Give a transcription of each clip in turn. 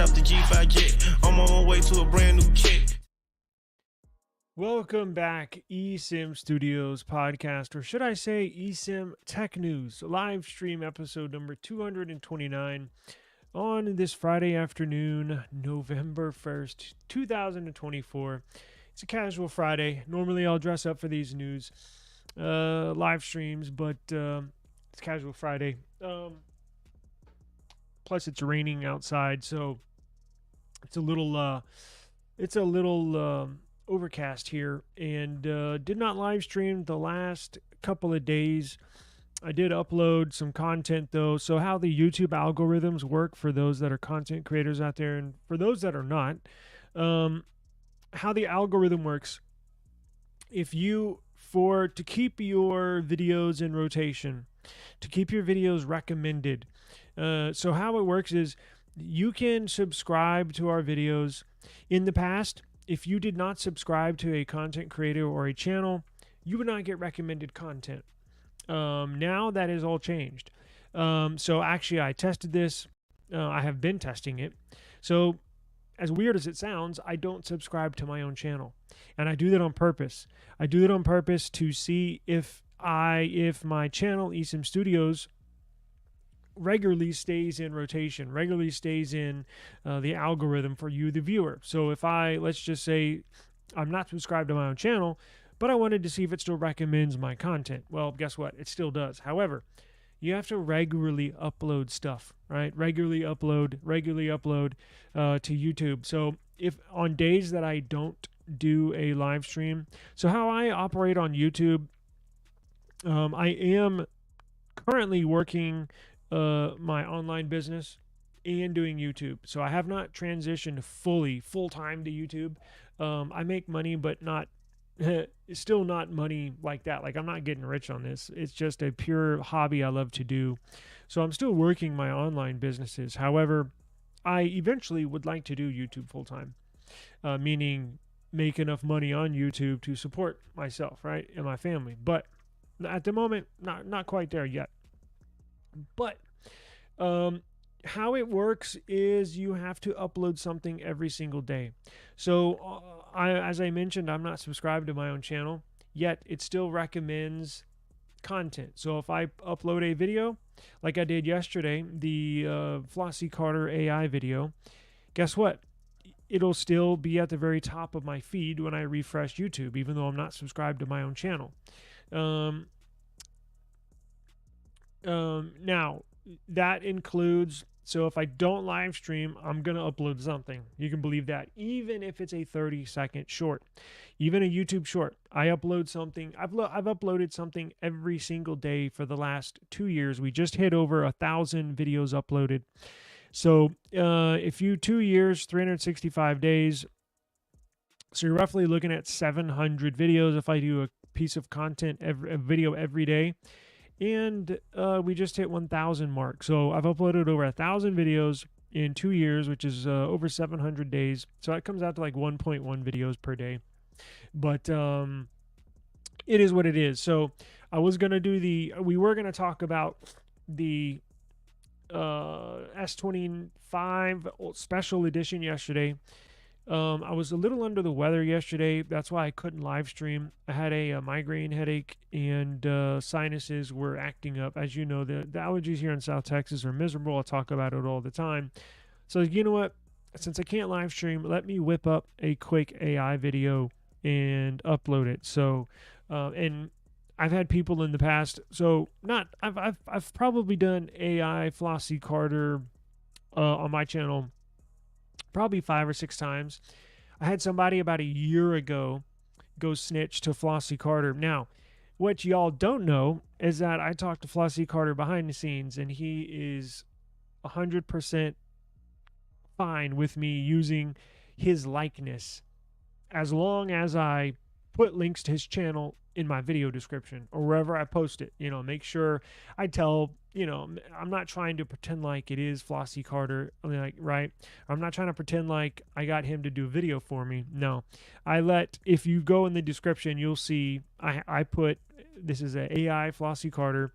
off the G5 jet. I'm on my way to a brand new kit. Welcome back, eSIM Studios podcast, or should I say eSIM Tech News, live stream episode number 229 on this Friday afternoon, November 1st, 2024. It's a casual Friday. Normally I'll dress up for these news live streams, but it's casual Friday. Plus it's raining outside, so it's a little overcast here, and did not live stream the last couple of days. I did upload some content though, so how the YouTube algorithms work for those that are content creators out there, and for those that are not, how the algorithm works. If you, to keep your videos in rotation, to keep your videos recommended, so how it works is you can subscribe to our videos. In the past, if you did not subscribe to a content creator or a channel, you would not get recommended content. Now that is all changed. So actually I tested this. I have been testing it. So as weird as it sounds, I don't subscribe to my own channel. And I do that on purpose. I do it on purpose to see if my channel, eSIM Studios, regularly stays in rotation, regularly stays in the algorithm for you, the viewer. So if let's just say I'm not subscribed to my own channel, but I wanted to see if it still recommends my content. Well, guess what? It still does. However, you have to regularly upload stuff, right? Regularly upload to YouTube. So if on days that I don't do a live stream, so how I operate on YouTube, I am currently working my online business and doing YouTube. So I have not transitioned full-time to YouTube. I make money, but not still not money like that. Like, I'm not getting rich on this. It's just a pure hobby I love to do. So I'm still working my online businesses. However, I eventually would like to do YouTube full-time, meaning make enough money on YouTube to support myself, right, and my family. But at the moment, not quite there yet. But how it works is you have to upload something every single day. So as I mentioned, I'm not subscribed to my own channel, yet it still recommends content. So if I upload a video, like I did yesterday, the Flossie Carter AI video, guess what? It'll still be at the very top of my feed when I refresh YouTube, even though I'm not subscribed to my own channel. Now, that includes, so if I don't live stream, I'm going to upload something. You can believe that. Even if it's a 30-second short, even a YouTube short, I upload something. I've uploaded something every single day for the last 2 years. We just hit over 1,000 videos uploaded. So if you 2 years, 365 days, so you're roughly looking at 700 videos if I do a piece of content, a video every day. And we just hit 1,000 mark. So I've uploaded over 1,000 videos in 2 years, which is over 700 days. So that comes out to like 1.1 videos per day. But it is what it is. So I was going to we were going to talk about the S25 special edition yesterday. I was a little under the weather yesterday. That's why I couldn't live stream. I had a migraine headache, and sinuses were acting up. As you know, the allergies here in South Texas are miserable. I talk about it all the time. So you know what? Since I can't live stream, let me whip up a quick AI video and upload it. So, and I've had people in the past. So I've probably done AI Flossie Carter on my channel probably 5 or 6 times. I had somebody about a year ago go snitch to Flossie Carter. Now, what y'all don't know is that I talked to Flossie Carter behind the scenes, and he is 100% fine with me using his likeness as long as I put links to his channel in my video description or wherever I post it. Make sure I tell, I'm not trying to pretend like it is Flossie Carter, right? I'm not trying to pretend like I got him to do a video for me. No, if you go in the description, you'll see I put, this is an AI Flossie Carter.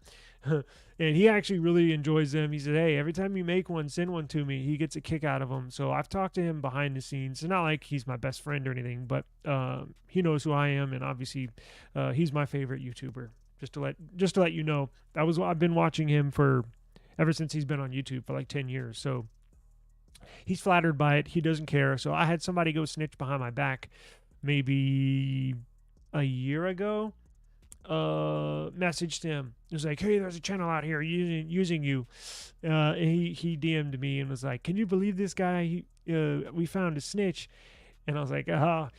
And he actually really enjoys them. He said, hey, every time you make one, send one to me. He gets a kick out of them. So I've talked to him behind the scenes. It's not like he's my best friend or anything, but he knows who I am, and obviously he's my favorite YouTuber. Just to let you know, I've been watching him for ever since he's been on YouTube for like 10 years. So he's flattered by it. He doesn't care. So I had somebody go snitch behind my back maybe a year ago. Messaged him. It was like, hey, there's a channel out here using you. And he DM'd me and was like, can you believe this guy? We found a snitch. And I was like, well,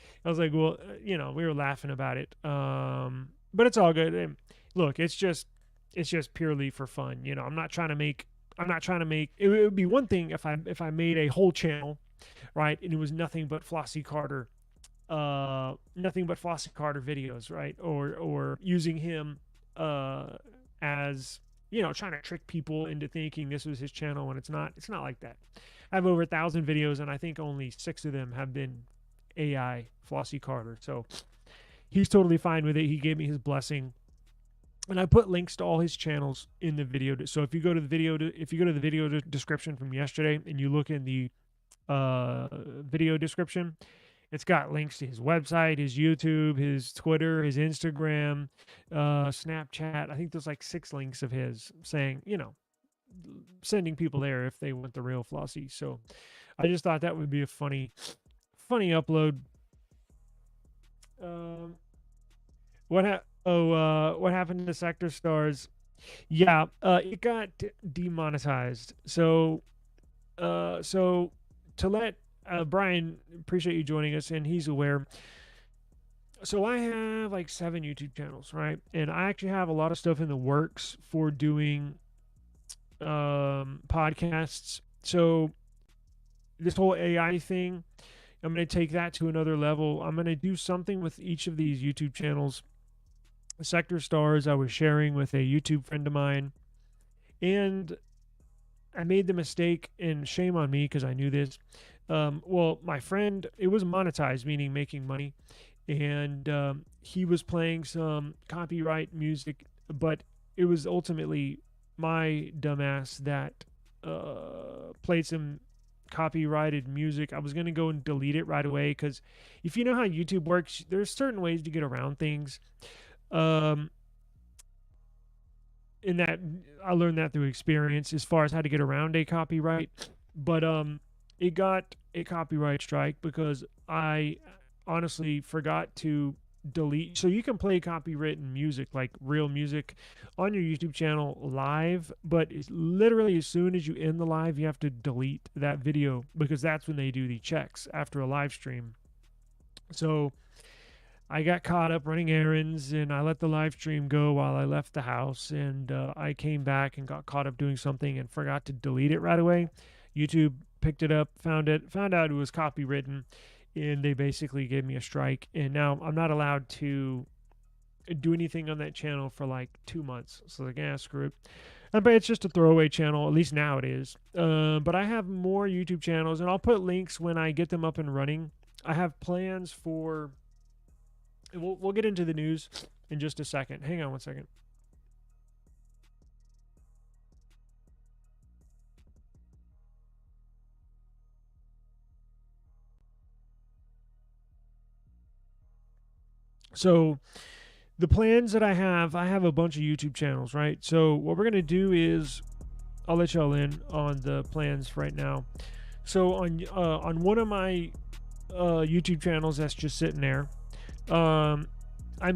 we were laughing about it. But it's all good. And look, it's just purely for fun. I'm not trying to make. It would be one thing if I made a whole channel, right, and it was nothing but Flossie Carter videos, right? Or using him as trying to trick people into thinking this was his channel when it's not like that. I have over 1,000 videos, and I think only 6 of them have been AI Flossie Carter. So he's totally fine with it. He gave me his blessing. And I put links to all his channels in the video. So if you go to the video description from yesterday and you look in the video description, it's got links to his website, his YouTube, his Twitter, his Instagram, Snapchat. I think there's like 6 links of his saying, sending people there if they want the real Flossie. So I just thought that would be a funny upload. What happened to Sector Stars? Yeah, it got demonetized. So to let Brian, appreciate you joining us, and he's aware. So I have like 7 YouTube channels, right? And I actually have a lot of stuff in the works for doing podcasts. So this whole AI thing, I'm going to take that to another level. I'm going to do something with each of these YouTube channels. Sector Stars I was sharing with a YouTube friend of mine, and I made the mistake, and shame on me because I knew this. Well, my friend, it was monetized, meaning making money, and he was playing some copyright music, but it was ultimately my dumbass that played some copyrighted music. I was going to go and delete it right away because if you know how YouTube works, there's certain ways to get around things. In that I learned that through experience as far as how to get around a copyright, but it got a copyright strike because I honestly forgot to delete. So you can play copywritten music, like real music, on your YouTube channel live, but it's literally as soon as you end the live, you have to delete that video because that's when they do the checks after a live stream. So I got caught up running errands, and I let the live stream go while I left the house, and I came back and got caught up doing something and forgot to delete it right away. YouTube picked it up, found out it was copywritten, and they basically gave me a strike, and now I'm not allowed to do anything on that channel for like 2 months. So like, screw it. But it's just a throwaway channel, at least now it is. But I have more YouTube channels, and I'll put links when I get them up and running. I have plans for... We'll get into the news in just a second. Hang on one second. So the plans that I have a bunch of YouTube channels, right? So what we're going to do is I'll let y'all in on the plans right now. So on one of my YouTube channels that's just sitting there, I'm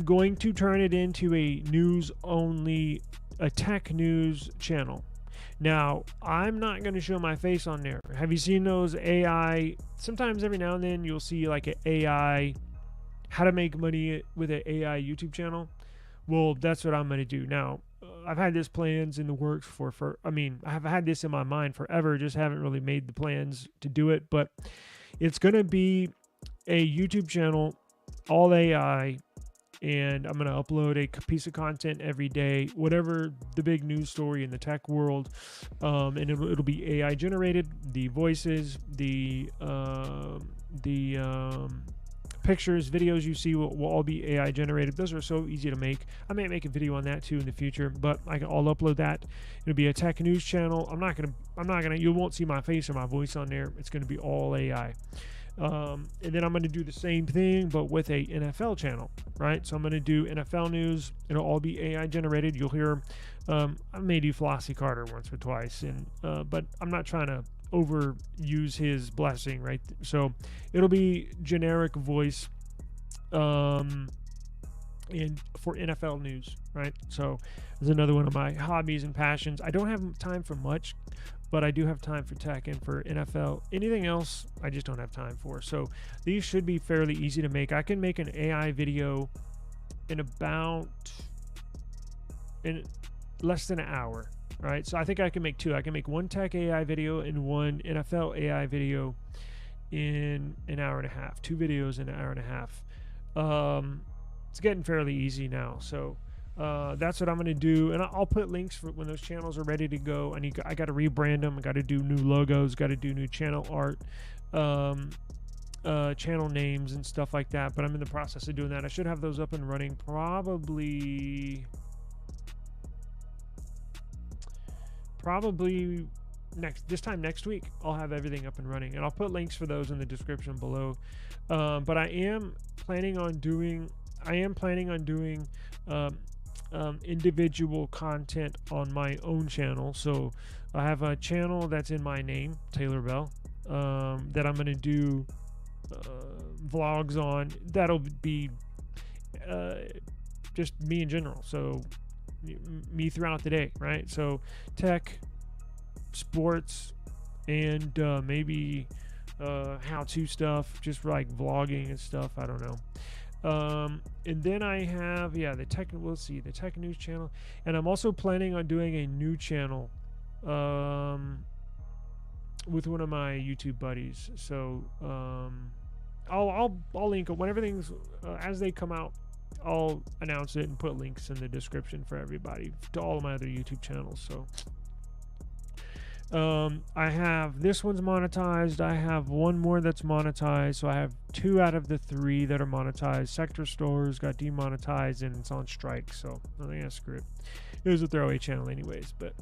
going to turn it into a tech news channel. Now, I'm not going to show my face on there. Have you seen those AI? Sometimes every now and then you'll see like an AI, how to make money with an AI YouTube channel. Well, that's what I'm going to do. Now, I've had this plans in the works I have had this in my mind forever, just haven't really made the plans to do it, but it's going to be a YouTube channel, all AI, and I'm going to upload a piece of content every day, whatever the big news story in the tech world, and it'll be AI generated, the voices, the pictures, videos you see will all be AI generated. Those are so easy to make. I may make a video on that too in the future, but I'll upload that. It'll be a tech news channel. I'm not gonna. You won't see my face or my voice on there. It's gonna be all AI. And then I'm going to do the same thing, but with a NFL channel, right? So I'm going to do NFL news. It'll all be AI generated. You'll hear, I may do Flossie Carter once or twice, but I'm not trying to overuse his blessing, right? So it'll be generic voice, and for NFL news, right? So there's another one of my hobbies and passions. I don't have time for much, but I do have time for tech and for NFL. Anything else, I just don't have time for. So these should be fairly easy to make. I can make an AI video in less than an hour, right? So I think I can make two. I can make one tech AI video and one NFL AI video in an hour and a half. 2 videos in an hour and a half. It's getting fairly easy now. So that's what I'm going to do, and I'll put links for when those channels are ready to go. I got to rebrand them. I got to do new logos, got to do new channel art, channel names and stuff like that, but I'm in the process of doing that. I should have those up and running probably this time next week. I'll have everything up and running, and I'll put links for those in the description below. But I am planning on doing individual content on my own channel. So I have a channel that's in my name, Taylor Bell, that I'm going to do vlogs on. That'll be just me in general. So me throughout the day, right? So tech, sports, and maybe how-to stuff, just like vlogging and stuff. I don't know. And then I have the tech news channel, and I'm also planning on doing a new channel with one of my YouTube buddies. So I'll link it when everything's as they come out. I'll announce it and put links in the description for everybody to all of my other YouTube channels. So I have this one's monetized. I have one more that's monetized. So I have 2 out of the 3 that are monetized. Sector Stores got demonetized and it's on strike. So I think screw it. It was a throwaway channel anyways. But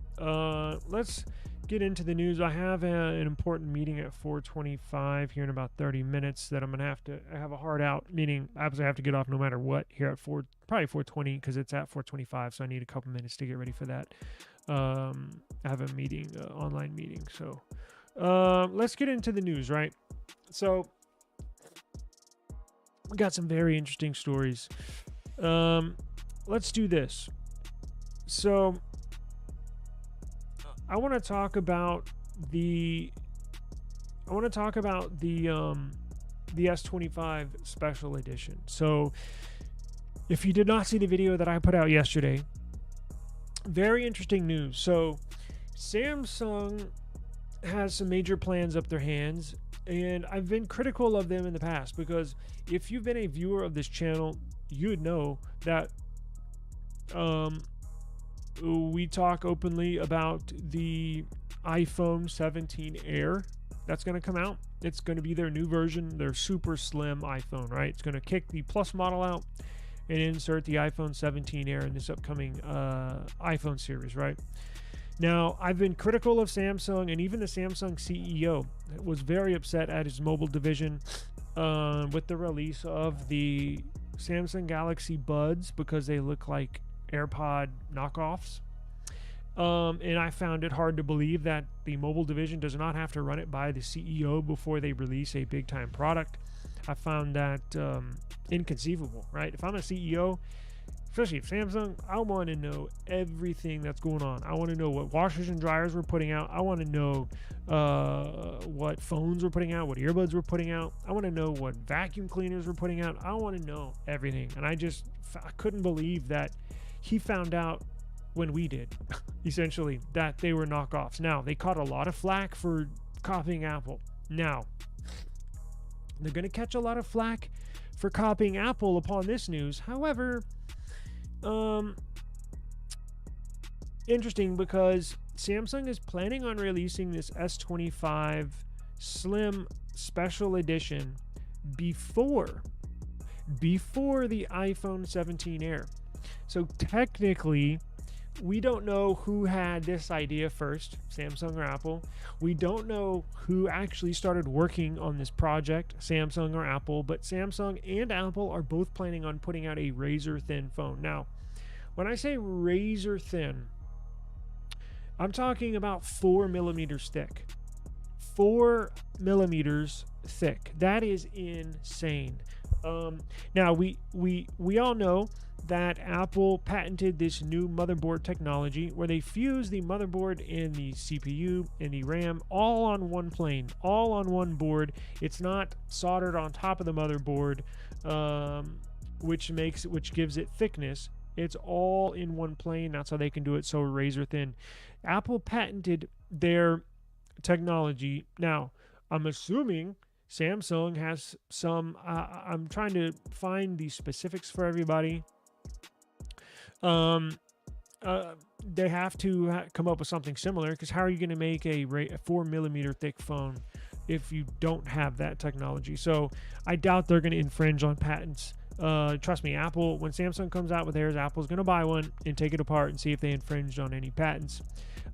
let's get into the news. I have an important meeting at 4:25 here in about 30 minutes that I'm gonna have a hard out, meaning obviously I have to get off no matter what here at probably 4:20 because it's at 4:25. So I need a couple minutes to get ready for that. I have a meeting, online meeting. So let's get into the news, right? So we got some very interesting stories. Let's do this. So I want to talk about the S25 special edition. So if you did not see the video that I put out yesterday, very interesting news. So Samsung has some major plans up their hands, and I've been critical of them in the past because if you've been a viewer of this channel, you would know that we talk openly about the iPhone 17 Air that's going to come out. It's going to be their new version, their super slim iPhone, right? It's going to kick the Plus model out and insert the iPhone 17 Air in this upcoming iPhone series, right? Now, I've been critical of Samsung, and even the Samsung CEO was very upset at his mobile division with the release of the Samsung Galaxy Buds because they look like AirPod knockoffs. And I found it hard to believe that the mobile division does not have to run it by the CEO before they release a big-time product. I found that inconceivable, right? If I'm a CEO, especially if Samsung, I want to know everything that's going on. I want to know what washers and dryers we're putting out. I want to know what phones we're putting out, what earbuds we're putting out. I want to know what vacuum cleaners we're putting out. I want to know everything. And I couldn't believe that he found out when we did, essentially, that they were knockoffs. Now, they caught a lot of flack for copying Apple. Now, they're going to catch a lot of flack for copying Apple upon this news. However, interesting because Samsung is planning on releasing this S25 Slim Special Edition before before the iPhone 17 Air. So technically, we don't know who had this idea first, Samsung or Apple. We don't know who actually started working on this project, Samsung or Apple, but Samsung and Apple are both planning on putting out a razor thin phone. Now, when I say razor thin, I'm talking about 4 millimeters thick. 4 millimeters thick. That is insane. Now, we all know that Apple patented this new motherboard technology where they fuse the motherboard and the CPU and the RAM all on one plane, all on one board. It's not soldered on top of the motherboard, which gives it thickness. It's all in one plane. That's how they can do it so razor thin. Apple patented their technology. Now, I'm assuming Samsung has some. I'm trying to find the specifics for everybody. They have to come up with something similar, because how are you going to make a 4 millimeter thick phone if you don't have that technology? So I doubt they're going to infringe on patents. Trust me, Apple, when Samsung comes out with theirs, Apple's going to buy one and take it apart and see if they infringed on any patents.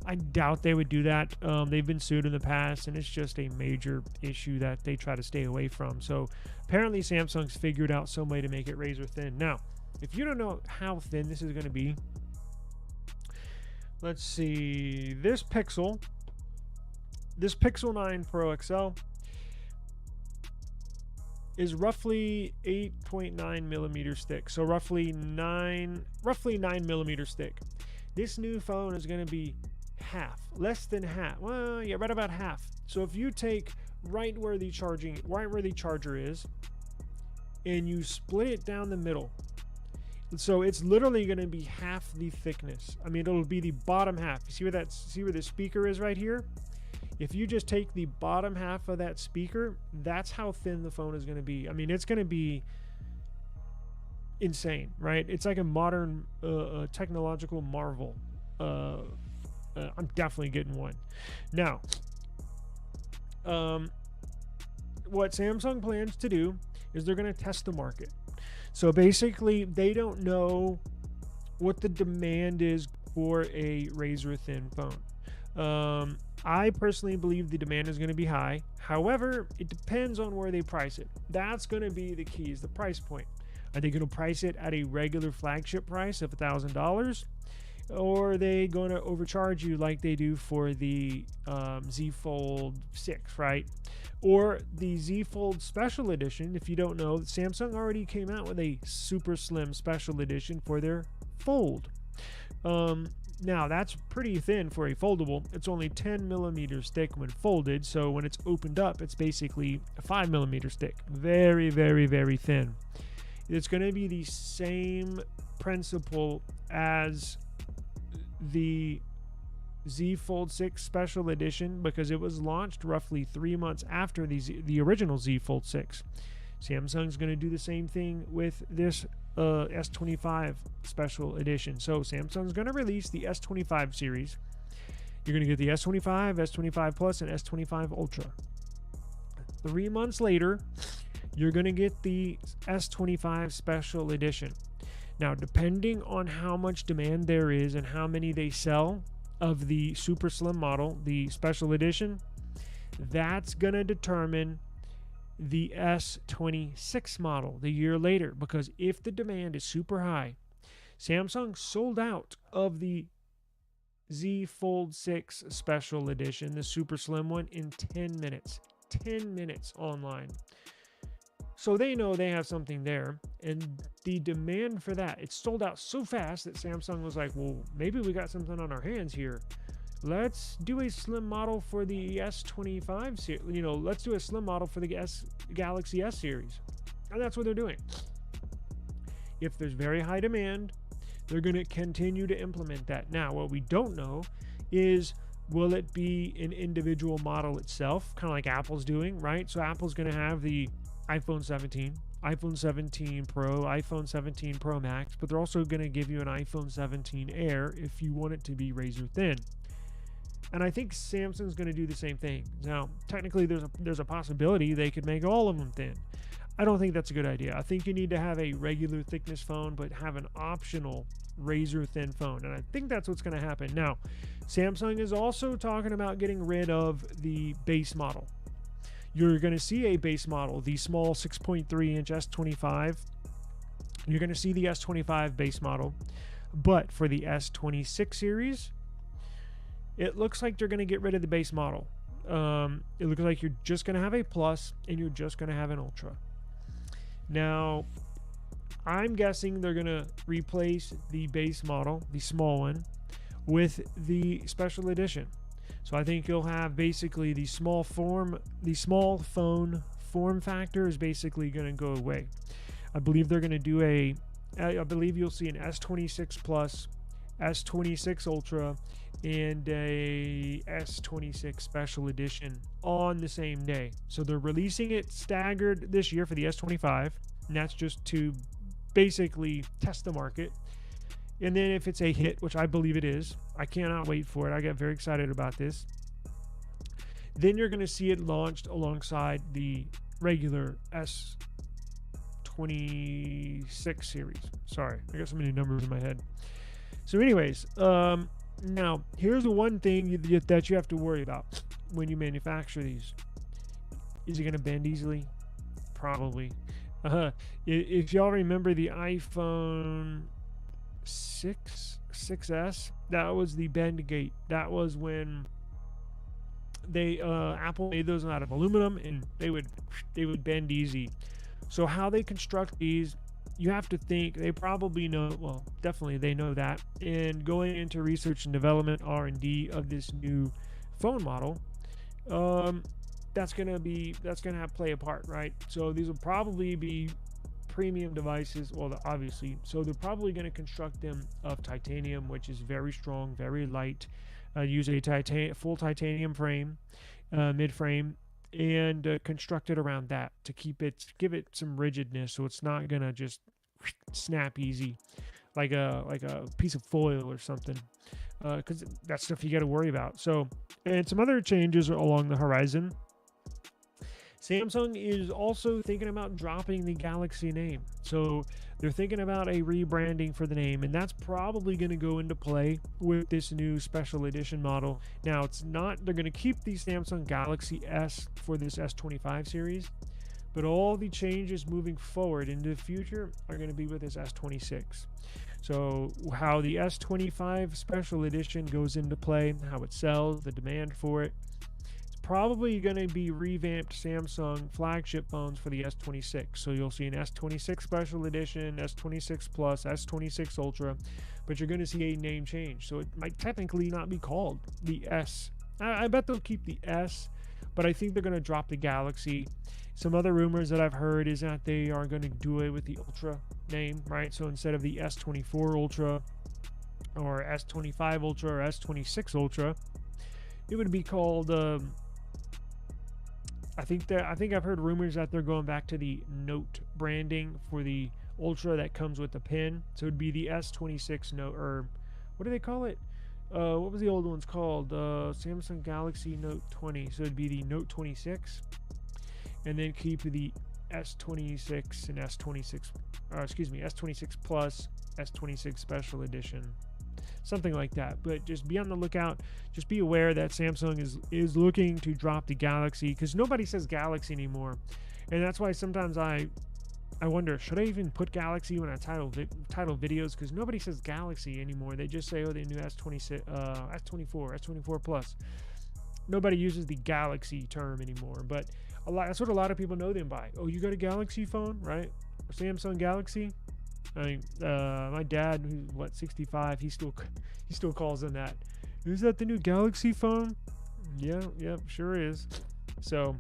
I doubt they would do that. They've been sued in the past, and it's just a major issue that they try to stay away from. So apparently Samsung's figured out some way to make it razor thin. Now, if you don't know how thin this is going to be, let's see. This Pixel 9 Pro XL is roughly 8.9 millimeters thick, so roughly 9 millimeters thick. This new phone is going to be less than half. Well, yeah, right about half. So if you take right where the charger is, and you split it down the middle, so it's literally going to be half the thickness. I mean, it'll be the bottom half. You see where the speaker is right here? If you just take the bottom half of that speaker, that's how thin the phone is going to be. I mean, it's going to be insane, right? It's like a modern technological marvel. I'm definitely getting one. Now, what Samsung plans to do is they're going to test the market. So basically, they don't know what the demand is for a razor thin phone. I personally believe the demand is going to be high. However, it depends on where they price it. That's going to be the key, is the price point. Are they going to price it at a regular flagship price of $1,000? Or are they going to overcharge you like they do for the Z Fold 6, right? Or the Z Fold Special Edition. If you don't know, Samsung already came out with a super slim special edition for their Fold. Now, that's pretty thin for a foldable. It's only 10 millimeters thick when folded, so when it's opened up, it's basically 5 millimeters thick. Very, very, very thin. It's going to be the same principle as the Z Fold 6 Special Edition, because it was launched roughly 3 months after the original Z Fold 6. Samsung's going to do the same thing with this S25 Special Edition. So Samsung's going to release the S25 series. You're going to get the S25, S25 Plus, and S25 Ultra. 3 months later, you're going to get the S25 Special Edition. Now, depending on how much demand there is and how many they sell of the super slim model, the Special Edition, that's going to determine the S26 model the year later. Because if the demand is super high, Samsung sold out of the Z Fold 6 Special Edition, the super slim one, in 10 minutes. 10 minutes online. So they know they have something there, and the demand for that, it sold out so fast that Samsung was like, well, maybe we got something on our hands here. Let's do a slim model for the S25 series. Let's do a slim model for the Galaxy S series. And that's what they're doing. If there's very high demand, they're going to continue to implement that. Now, what we don't know is, will it be an individual model itself, kind of like Apple's doing, right? So Apple's going to have the iPhone 17, iPhone 17 Pro, iPhone 17 Pro Max, but they're also going to give you an iPhone 17 Air if you want it to be razor thin. And I think Samsung's going to do the same thing. Now, technically, there's a possibility they could make all of them thin. I don't think that's a good idea. I think you need to have a regular thickness phone, but have an optional razor thin phone. And I think that's what's going to happen. Now, Samsung is also talking about getting rid of the base model. You're going to see a base model, the small 6.3 inch S25. You're going to see the S25 base model. But for the S26 series, it looks like they're going to get rid of the base model. It looks like you're just going to have a Plus and you're just going to have an Ultra. Now, I'm guessing they're going to replace the base model, the small one, with the special edition. So I think you'll have basically the small phone form factor is basically going to go away. I believe they're going to do I believe you'll see an S26 Plus, S26 Ultra, and a S26 Special Edition on the same day. So they're releasing it staggered this year for the S25, and that's just to basically test the market. And then if it's a hit, which I believe it is, I cannot wait for it. I get very excited about this. Then you're going to see it launched alongside the regular S26 series. Sorry, I got so many numbers in my head. So anyways, now here's the one thing that you have to worry about when you manufacture these. Is it going to bend easily? Probably. If y'all remember the iPhone 6S, that was the bend gate. That was when Apple made those out of aluminum, and they would bend easy. So how they construct these, you have to think they probably know. Well, definitely they know that. And going into research and development, R&D of this new phone model, that's gonna play a part, right? So these will probably be premium devices. Well, obviously, so they're probably going to construct them of titanium, which is very strong, very light. Use a full titanium frame, mid-frame, and construct it around that to give it some rigidness, so it's not gonna just snap easy, like a piece of foil or something. Because that's stuff you got to worry about. So, and some other changes are along the horizon. Samsung is also thinking about dropping the Galaxy name. So they're thinking about a rebranding for the name, and that's probably going to go into play with this new special edition model. Now, they're going to keep the Samsung Galaxy S for this S25 series, but all the changes moving forward into the future are going to be with this S26. So how the S25 special edition goes into play, how it sells, the demand for it, probably going to be revamped Samsung flagship phones for the S26. So you'll see an S26 Special Edition, S26 Plus, S26 Ultra, but you're going to see a name change. So it might technically not be called the S. I bet they'll keep the S, but I think they're going to drop the Galaxy. Some other rumors that I've heard is that they are going to do it with the Ultra name, right? So instead of the S24 Ultra or S25 Ultra or S26 Ultra, it would be called... I think I've heard rumors that they're going back to the Note branding for the Ultra that comes with the pin. So it'd be the S26 Note, or what do they call it? What was the old ones called? Samsung Galaxy Note 20. So it'd be the Note 26, and then keep the S26 and S26 Plus, S26 Special Edition. Something like that. But just be on the lookout. Just be aware that Samsung is looking to drop the Galaxy, because nobody says Galaxy anymore. And that's why sometimes I wonder, should I even put Galaxy when I title videos? Because nobody says Galaxy anymore. They just say, oh, the new S24, S24 Plus. Nobody uses the Galaxy term anymore. But that's what a lot of people know them by. Oh, you got a Galaxy phone, right? A Samsung Galaxy? I mean, my dad, who's 65, he still calls them that. Is that the new Galaxy phone? Yeah, sure is. So,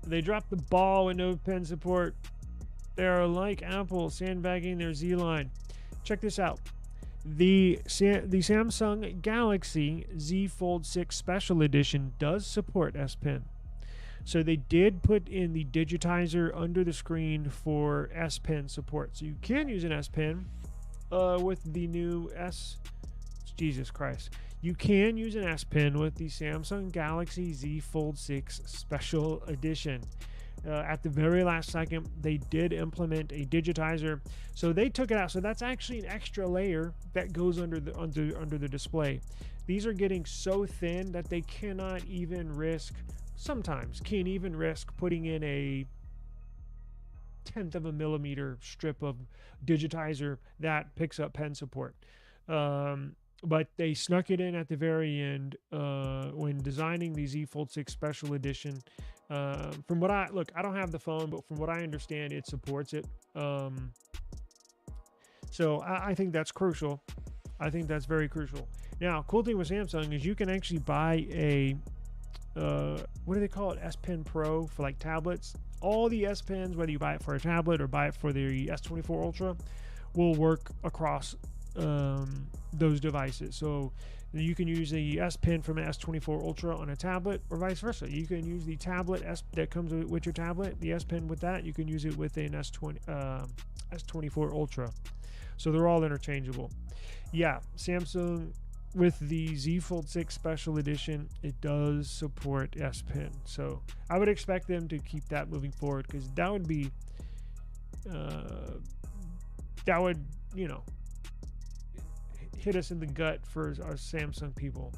they dropped the ball with no pen support. They are like Apple sandbagging their Z line. Check this out. The Samsung Galaxy Z Fold 6 Special Edition does support S Pen. So they did put in the digitizer under the screen for S Pen support. So you can use an S Pen with the new Jesus Christ. You can use an S Pen with the Samsung Galaxy Z Fold 6 Special Edition. At the very last second, they did implement a digitizer, so they took it out. So that's actually an extra layer that goes under the display. These are getting so thin that they cannot even risk, sometimes can't even risk putting in a 1/10 of a millimeter strip of digitizer that picks up pen support. But they snuck it in at the very end when designing the Z Fold 6 Special Edition. From what I don't have the phone, but from what I understand, it supports it. So I think that's crucial. I think that's very crucial. Now, cool thing with Samsung is you can actually buy a what do they call it? S Pen Pro for like tablets. All the S Pens, whether you buy it for a tablet or buy it for the S24 Ultra, will work across those devices. So you can use the S Pen from an S24 Ultra on a tablet, or vice versa. You can use the tablet that comes with your tablet, the S Pen with that. You can use it with an S24 Ultra. So they're all interchangeable. Yeah, Samsung with the Z Fold 6 Special Edition, it does support S Pen. So I would expect them to keep that moving forward, because that would be hit us in the gut for our Samsung people.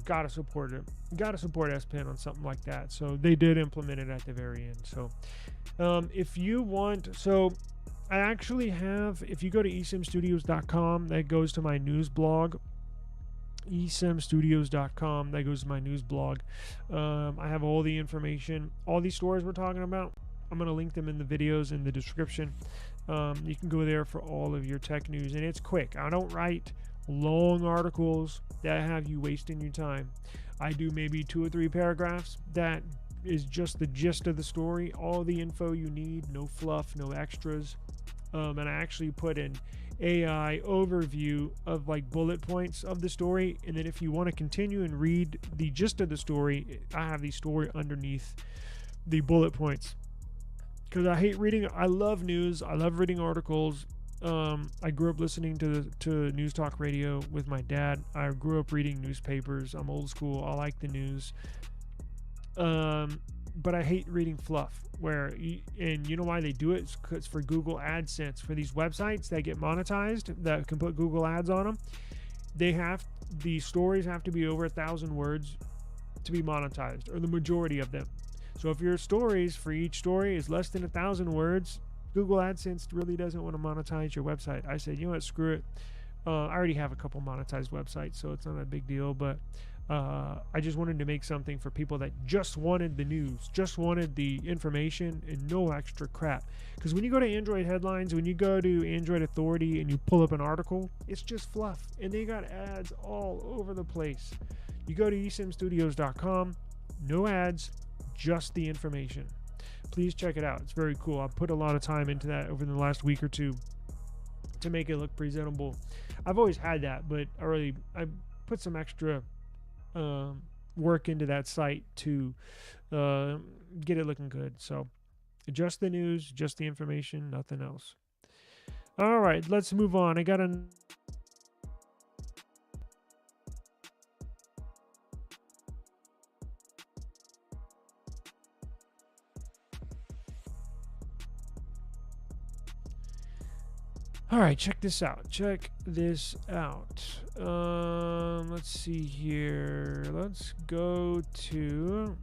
Gotta support it. Gotta support S Pen on something like that. So they did implement it at the very end. So if you want, I actually have, if you go to esimstudios.com, that goes to my news blog. esimstudios.com, that goes to my news blog. I have all the information, all these stores we're talking about. I'm going to link them in the videos in the description. You can go there for all of your tech news, and it's quick. I don't write long articles that have you wasting your time. I do maybe 2 or 3 paragraphs that is just the gist of the story, all the info you need, no fluff, no extras. And I actually put an AI overview of like bullet points of the story, and then if you want to continue and read the gist of the story, I have the story underneath the bullet points. Because I hate reading. I love news. I love reading articles. I grew up listening to news talk radio with my dad. I grew up reading newspapers. I'm old school. I like the news. But I hate reading fluff. And you know why they do it? It's 'cause for Google AdSense. For these websites that get monetized, that can put Google ads on them, the stories have to be over 1,000 words to be monetized, or the majority of them. So if your stories for each story is less than 1,000 words, Google AdSense really doesn't want to monetize your website. I said, you know what, screw it. I already have a couple monetized websites, so it's not a big deal, but I just wanted to make something for people that just wanted the news, just wanted the information, and no extra crap. Because when you go to Android Headlines, when you go to Android Authority and you pull up an article, it's just fluff, and they got ads all over the place. You go to esimstudios.com, no ads, just the information. Please check it out. It's very cool. I've put a lot of time into that over the last week or two to make it look presentable. I've always had that, but I put some extra work into that site to get it looking good. So just the news, just the information, nothing else. All right, let's move on. I got a All right, check this out. Let's see here. Let's go to,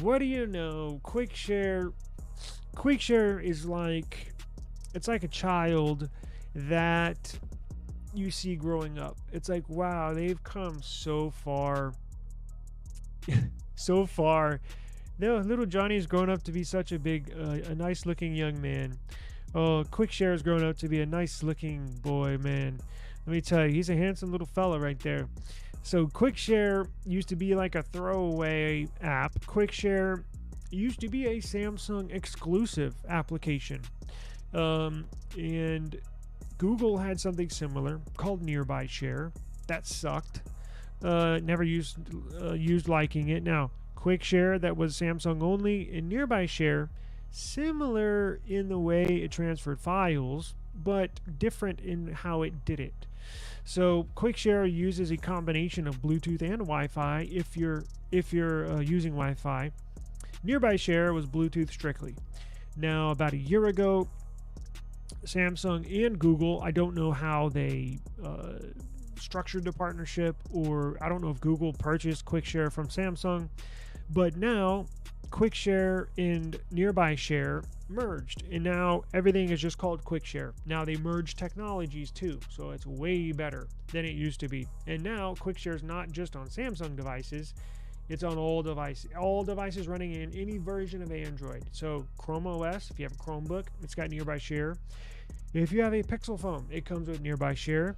what do you know? Quick share is like, it's like a child that you see growing up. It's like, wow, they've come so far. So far. No, little Johnny's grown up to be such a big, a nice-looking young man. Oh, Quick Share's grown up to be a nice-looking boy, man. Let me tell you, he's a handsome little fella right there. So Quick Share used to be like a throwaway app. Quick Share used to be a Samsung exclusive application. And Google had something similar called Nearby Share. That sucked. Never used liking it. Now, Quick Share, that was Samsung only, and Nearby Share, similar in the way it transferred files, but different in how it did it. So quick share uses a combination of Bluetooth and Wi-Fi if you're using Wi-Fi. Nearby share was Bluetooth strictly. Now, about a year ago, Samsung and Google, I don't know how they structured the partnership, or I don't know if Google purchased quick share from Samsung, but now quick share and nearby share merged, and now everything is just called quick share. Now they merged technologies too, so it's way better than it used to be. And now quick share is not just on Samsung devices, it's on all devices running in any version of Android. So Chrome OS, if you have a Chromebook, it's got nearby share. If you have a Pixel phone, it comes with nearby share.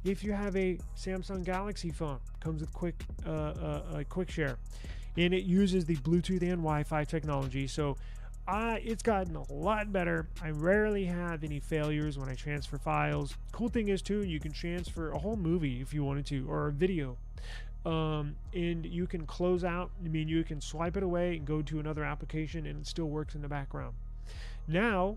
If you have a Samsung Galaxy phone, it comes with quick share, and it uses the Bluetooth and Wi-Fi technology. So it's gotten a lot better. I rarely have any failures when I transfer files. Cool thing is too, you can transfer a whole movie if you wanted to, or a video, and you can close out. I mean, you can swipe it away and go to another application, and it still works in the background. Now,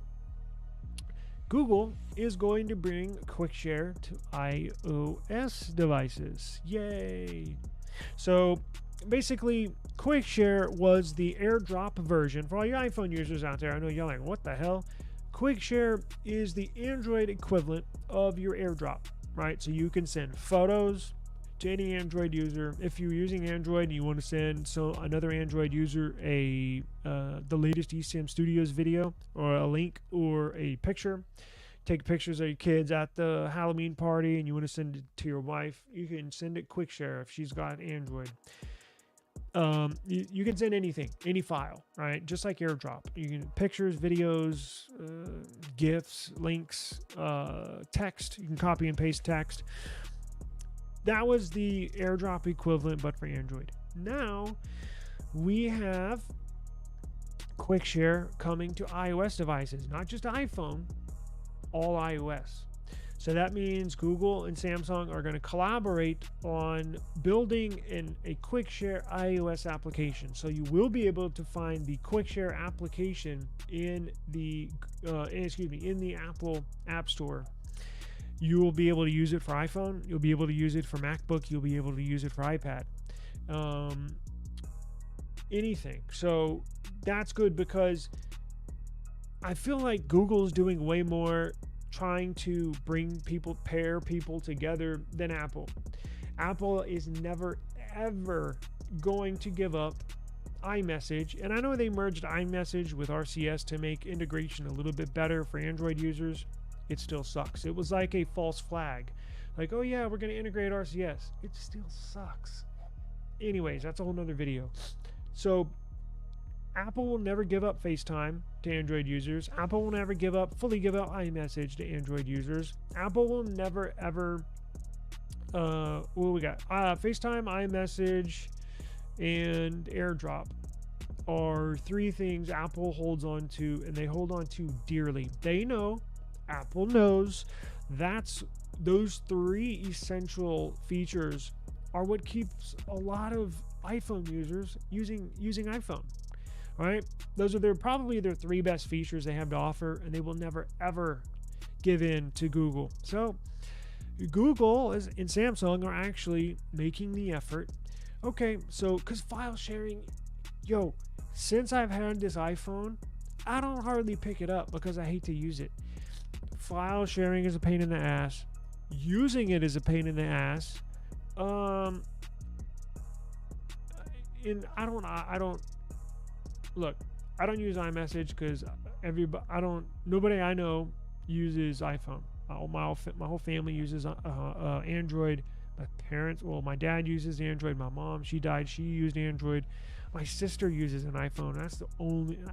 Google is going to bring quick share to iOS devices. Yay! So basically, quick share was the AirDrop version. For all you iPhone users out there, I know you're like, what the hell? Quick share is the Android equivalent of your AirDrop, right? So you can send photos to any Android user. If you're using Android and you want to send another Android user the latest eSIM Studios video, or a link, or a picture, take pictures of your kids at the Halloween party and you want to send it to your wife, you can send it quick share if she's got Android. You can send anything, any file, right? Just like AirDrop. You can pictures, videos, GIFs, links, text. You can copy and paste text. That was the AirDrop equivalent, but for Android. Now we have quick share coming to iOS devices, not just iPhone, all iOS. So that means Google and Samsung are going to collaborate on building a quick share iOS application. So you will be able to find the quick share application in the Apple App Store. You will be able to use it for iPhone. You'll be able to use it for Macbook. You'll be able to use it for iPad. Anything. So that's good, because I feel like Google's doing way more trying to pair people together than Apple. Apple is never, ever going to give up iMessage. And I know they merged iMessage with RCS to make integration a little bit better for Android users. It still sucks. It was like a false flag. Like, oh yeah, we're going to integrate RCS. It still sucks. Anyways, that's a whole nother video. So Apple will never give up FaceTime to Android users. Apple will never fully give up iMessage to Android users. Apple will never ever, what we got? FaceTime, iMessage, and AirDrop are three things Apple holds on to, and they hold on to dearly. Apple knows those three essential features are what keeps a lot of iPhone users using iPhone. Right? Those are probably their three best features they have to offer, and they will never ever give in to Google. So Google and Samsung are actually making the effort. Okay, so because file sharing, since I've had this iPhone, I don't hardly pick it up because I hate to use it. File sharing is a pain in the ass. Using it is a pain in the ass. And Look, I don't use iMessage because nobody I know uses iPhone. My whole family uses Android. My dad uses Android. My mom, she died, she used Android. My sister uses an iPhone.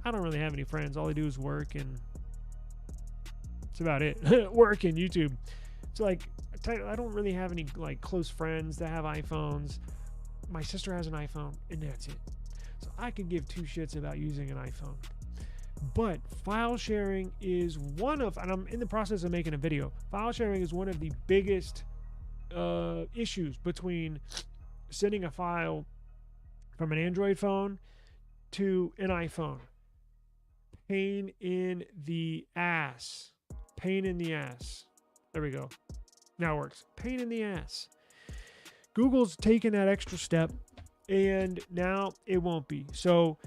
I don't really have any friends. All I do is work, and that's about it. Work and YouTube. It's like, I don't really have any like close friends that have iPhones. My sister has an iPhone, and that's it. So I could give two shits about using an iPhone. But file sharing is and I'm in the process of making a video. File sharing is one of the biggest issues between sending a file from an Android phone to an iPhone. Pain in the ass. Pain in the ass. There we go. Now it works. Pain in the ass. Google's taken that extra step, and now it won't be. So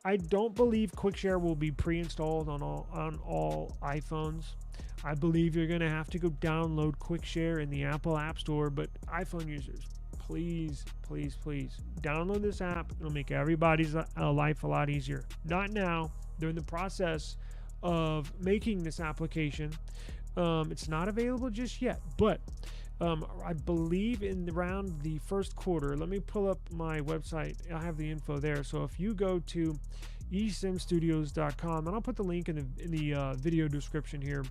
I don't believe QuickShare will be pre-installed on all iPhones. I believe you're going to have to go download QuickShare in the Apple App Store, but iPhone users, please, please, please download this app. It'll make everybody's life a lot easier. Not now. They're in the process of making this application. It's not available just yet, but I believe in around the first quarter. Let me pull up my website. I have the info there. So if you go to esimstudios.com, and I'll put the link in the video description here.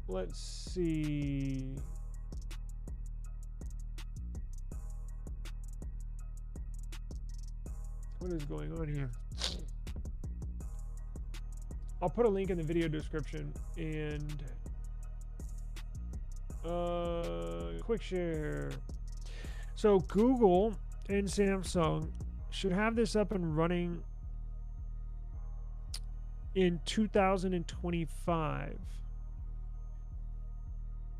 Let's see. What is going on here? I'll put a link in the video description, and QuickShare. So Google and Samsung should have this up and running in 2025.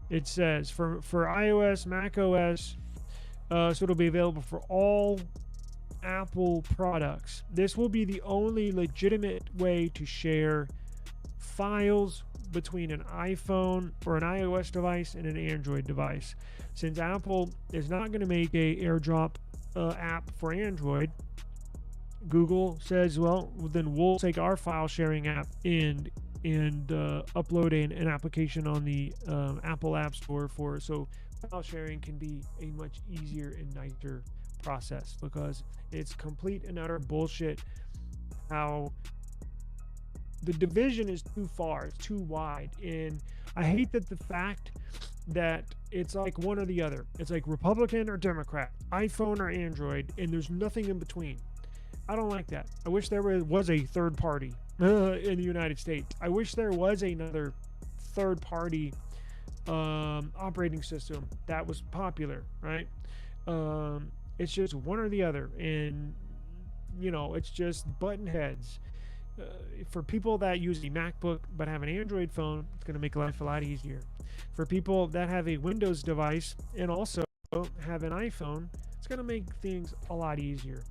It says for iOS, Mac OS, so it'll be available for all Apple products. This will be the only legitimate way to share files between an iPhone or an iOS device and an Android device. Since Apple is not going to make a AirDrop app for Android, Google says, well, then we'll take our file sharing app and upload an application on the Apple App Store so file sharing can be a much easier and nicer process, because it's complete and utter bullshit how the division is too far, it's too wide. And I hate that the fact that it's like one or the other. It's like Republican or Democrat, iPhone or Android, and there's nothing in between. I don't like that. I wish there was a third party in the United States. I wish there was another third party operating system that was popular, right? It's just one or the other, and it's just button heads. For people that use a MacBook but have an Android phone, it's going to make life a lot easier. For people that have a Windows device and also have an iPhone, it's going to make things a lot easier.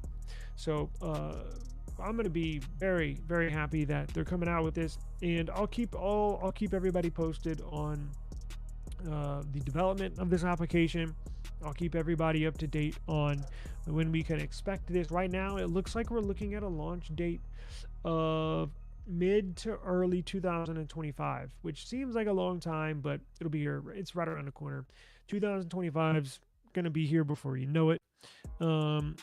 So I'm going to be very, very happy that they're coming out with this, and I'll keep everybody posted on the development of this application. I'll keep everybody up to date on when we can expect this. Right now, it looks like we're looking at a launch date of mid to early 2025, which seems like a long time, but it'll be here. It's right around the corner. 2025 is going to be here before you know it. And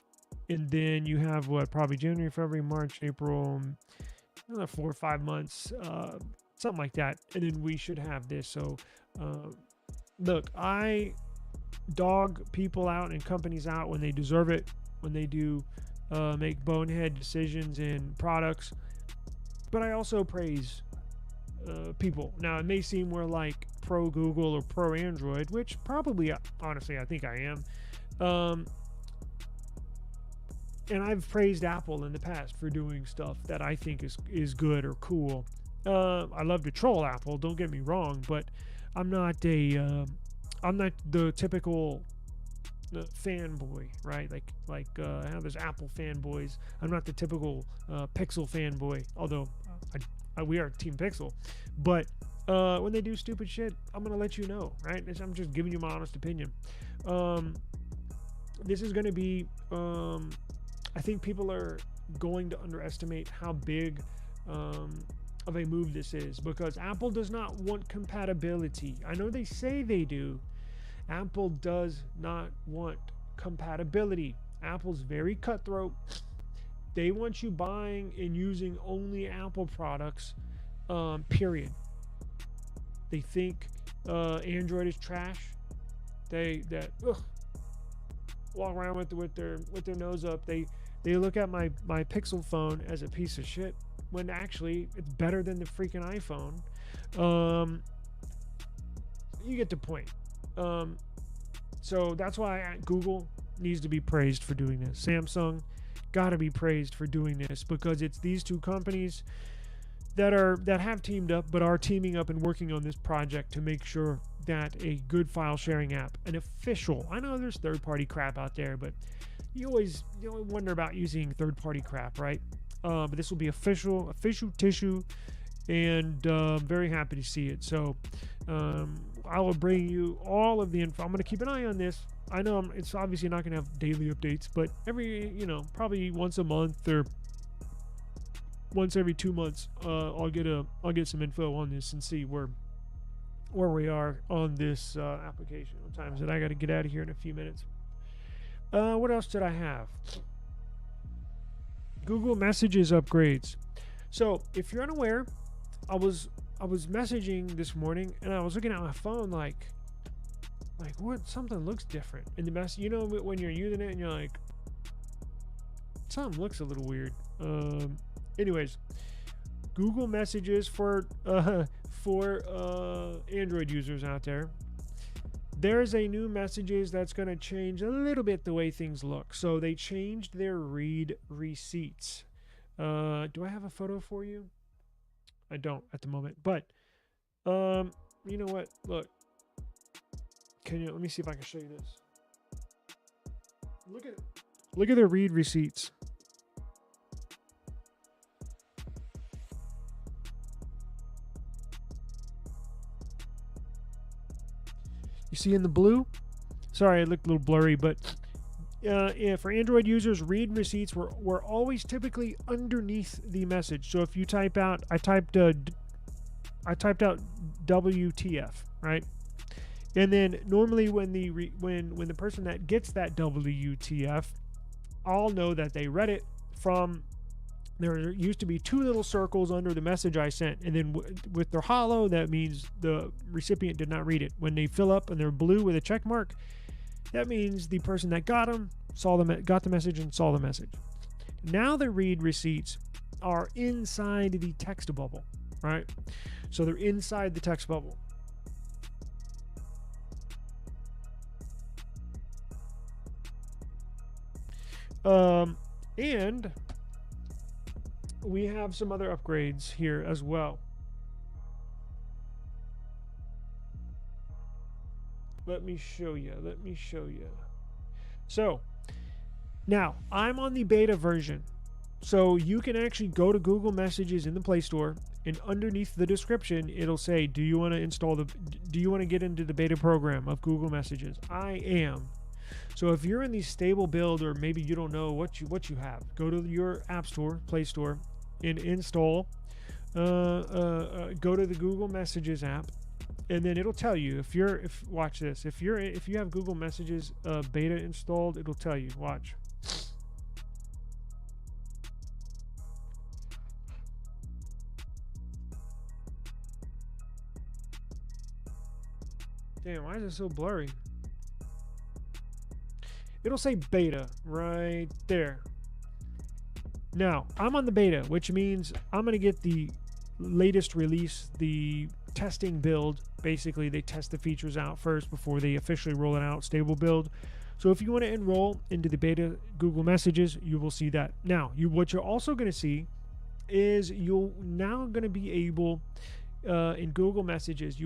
then you have probably January, February, March, April, 4 or 5 months, something like that. And then we should have this. So, look, I dog people out and companies out when they deserve it, when they do make bonehead decisions in products, but I also praise people. Now, it may seem more like pro Google or pro Android, which probably, honestly, I think I am. And I've praised Apple in the past for doing stuff that I think is good or cool. I love to troll Apple, don't get me wrong, but I'm not the typical fanboy, right? Like how there's Apple fanboys. I'm not the typical Pixel fanboy, although we are Team Pixel. But when they do stupid shit, I'm gonna let you know, right? I'm just giving you my honest opinion. This is gonna be, I think people are going to underestimate how big of a move this is, because Apple does not want compatibility. I know they say they do. Apple does not want compatibility. Apple's very cutthroat. They want you buying and using only Apple products, period. They think Android is trash. They walk around with their nose up. They look at my Pixel phone as a piece of shit, when actually it's better than the freaking iPhone. You get the point. So that's why Google needs to be praised for doing this. Samsung got to be praised for doing this, because it's these two companies that have teamed up, but are teaming up and working on this project to make sure that a good file sharing app, an official, I know there's third-party crap out there, but you always wonder about using third-party crap, right? But this will be official tissue, and very happy to see it. So I will bring you all of the info. I'm going to keep an eye on this. I know it's obviously not going to have daily updates, but every, probably once a month or once every 2 months, I'll get some info on this and see where we are on this application. What time is it? I got to get out of here in a few minutes. What else did I have? Google Messages upgrades. So if you're unaware, I was messaging this morning and I was looking at my phone like what, something looks different in the mess. When you're using it and you're like, something looks a little weird. Anyways, Google Messages for Android users out there. There's a new messages that's going to change a little bit the way things look. So they changed their read receipts. Do I have a photo for you? I don't at the moment, but you know what? Look, let me see if I can show you this. Look at their read receipts. You see in the blue? Sorry, it looked a little blurry, but yeah, for Android users, read receipts were always typically underneath the message. So if you type out, I typed out WTF, right? And then normally when the person that gets that WTF, I'll know that they read it from. There used to be two little circles under the message I sent, and then with their hollow, that means the recipient did not read it. When they fill up and they're blue with a check mark, that means the person that got them got the message and saw the message. Now the read receipts are inside the text bubble, right? So they're inside the text bubble. And we have some other upgrades here as well. Let me show you. So now I'm on the beta version. So you can actually go to Google Messages in the Play Store, and underneath the description, it'll say, do you want to get into the beta program of Google Messages? I am. So if you're in the stable build, or maybe you don't know what you have, go to your App Store, Play Store, and install. Go to the Google Messages app, and then it'll tell you watch this. If you have Google Messages beta installed, it'll tell you. Watch. Damn, why is it so blurry? It'll say beta right there. Now, I'm on the beta, which means I'm going to get the latest release, the testing build. Basically, they test the features out first before they officially roll it out, stable build. So if you want to enroll into the beta Google Messages, you will see that. Now, what you're also going to see is you're now going to be able, in Google Messages,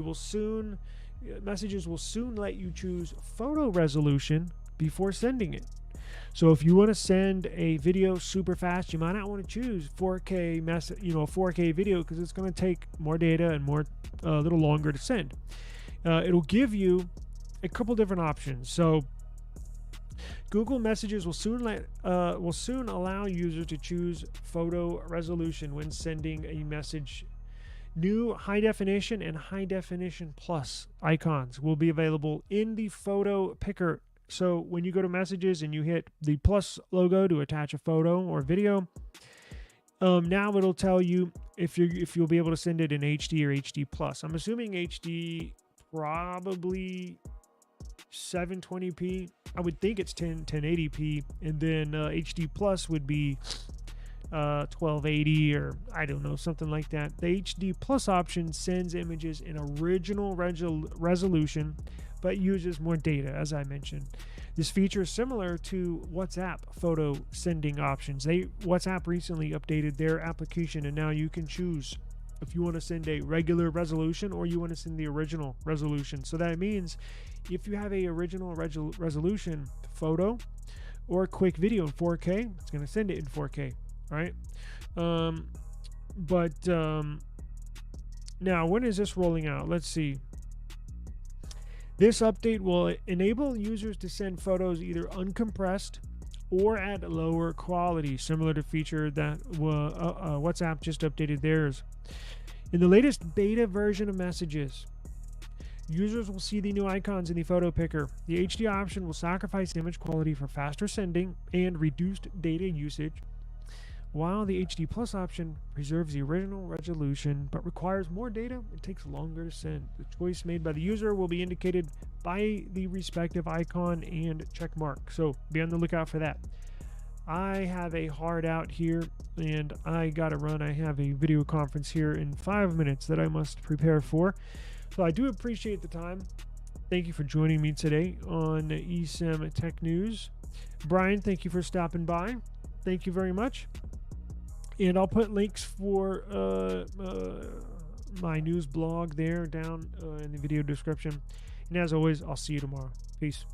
Messages will soon let you choose photo resolution before sending it. So if you want to send a video super fast, you might not want to choose 4K 4K video, because it's going to take more data and a little longer to send. It'll give you a couple different options. So Google Messages will soon allow users to choose photo resolution when sending a message. New high definition and high definition plus icons will be available in the photo picker. So when you go to Messages and you hit the plus logo to attach a photo or video, now it'll tell you if you'll be able to send it in HD or HD plus. I'm assuming HD, probably 720p. I would think it's 1080p, and then HD plus would be 1280, or I don't know, something like that. The HD plus option sends images in original resolution, but uses more data, as I mentioned. This feature is similar to WhatsApp photo sending options. WhatsApp recently updated their application, and now you can choose if you want to send a regular resolution or you want to send the original resolution. So that means if you have a original resolution photo or a quick video in 4K, it's going to send it in 4K, right? Now, when is this rolling out? Let's see. This update will enable users to send photos either uncompressed or at lower quality, similar to feature that WhatsApp just updated theirs. In the latest beta version of Messages, users will see the new icons in the photo picker. The HD option will sacrifice image quality for faster sending and reduced data usage, while the HD Plus option preserves the original resolution but requires more data and takes longer to send. The choice made by the user will be indicated by the respective icon and check mark, so be on the lookout for that. I have a hard out here and I gotta run. I have a video conference here in 5 minutes that I must prepare for, so I do appreciate the time. Thank you for joining me today on eSIM Tech News. Brian, thank you for stopping by. Thank you very much. And I'll put links for my news blog there down in the video description. And as always, I'll see you tomorrow. Peace.